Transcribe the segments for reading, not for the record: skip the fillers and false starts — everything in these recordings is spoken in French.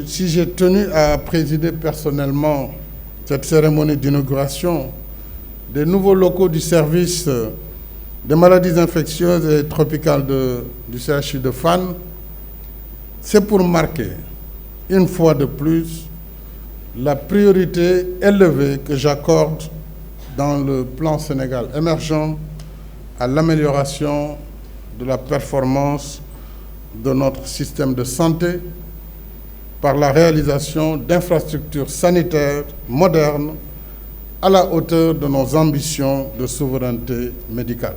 si j'ai tenu à présider personnellement cette cérémonie d'inauguration des nouveaux locaux du service des maladies infectieuses et tropicales du CHU de Fann, c'est pour marquer, une fois de plus, la priorité élevée que j'accorde dans le plan Sénégal émergent à l'amélioration de la performance de notre système de santé par la réalisation d'infrastructures sanitaires modernes à la hauteur de nos ambitions de souveraineté médicale.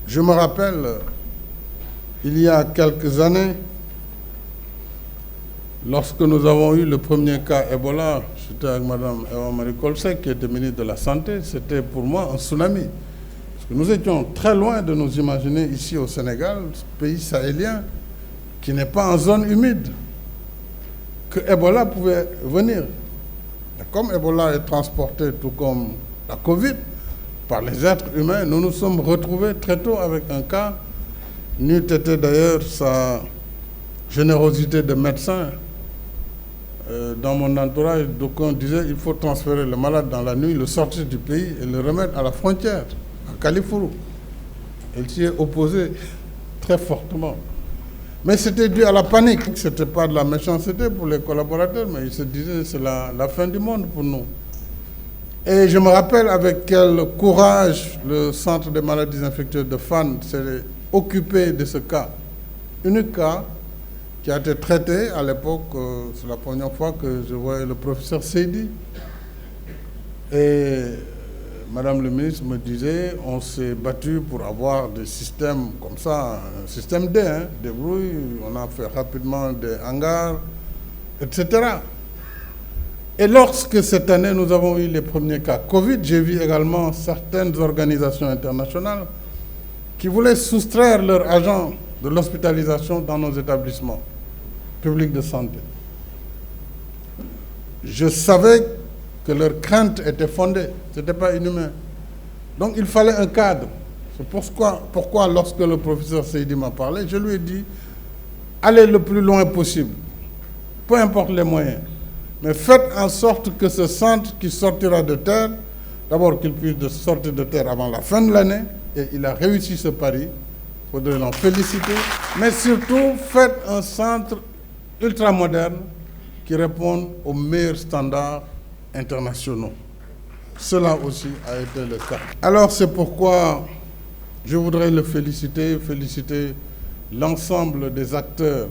Je me rappelle, il y a quelques années, lorsque nous avons eu le premier cas Ebola, j'étais avec Mme Eva-Marie Coll-Seck, qui était ministre de la Santé, c'était pour moi un tsunami. Parce que nous étions très loin de nous imaginer ici au Sénégal, ce pays sahélien, qui n'est pas en zone humide, que Ebola pouvait venir. Et comme Ebola est transporté, tout comme la Covid, par les êtres humains, nous nous sommes retrouvés très tôt avec un cas. N'eût été d'ailleurs sa générosité de médecin. Dans mon entourage, d'aucuns disaient qu'il faut transférer le malade dans la nuit, le sortir du pays et le remettre à la frontière, à Kalifourou. Il s'y est opposé très fortement. Mais c'était dû à la panique. Ce n'était pas de la méchanceté pour les collaborateurs, mais ils se disaient que c'est la fin du monde pour nous. Et je me rappelle avec quel courage le Centre des maladies infectieuses de Fann s'est occupé de ce cas. Unique cas qui a été traité à l'époque, c'est la première fois que je voyais le professeur Seydi. Et Madame le ministre me disait, on s'est battu pour avoir des systèmes comme ça, un système D, des brouilles, on a fait rapidement des hangars, etc. Et lorsque cette année, nous avons eu les premiers cas Covid, j'ai vu également certaines organisations internationales qui voulaient soustraire leurs agents de l'hospitalisation dans nos établissements publics de santé. Je savais que leurs craintes étaient fondées, ce n'était pas inhumain. Donc il fallait un cadre. C'est pourquoi lorsque le professeur Seydi m'a parlé, je lui ai dit, allez le plus loin possible, peu importe les moyens. Mais faites en sorte que ce centre qui sortira de terre, d'abord qu'il puisse sortir de terre avant la fin de l'année, et il a réussi ce pari, il faudrait l'en féliciter. Mais surtout, faites un centre ultramoderne qui réponde aux meilleurs standards internationaux. Cela aussi a été le cas. Alors c'est pourquoi je voudrais le féliciter l'ensemble des acteurs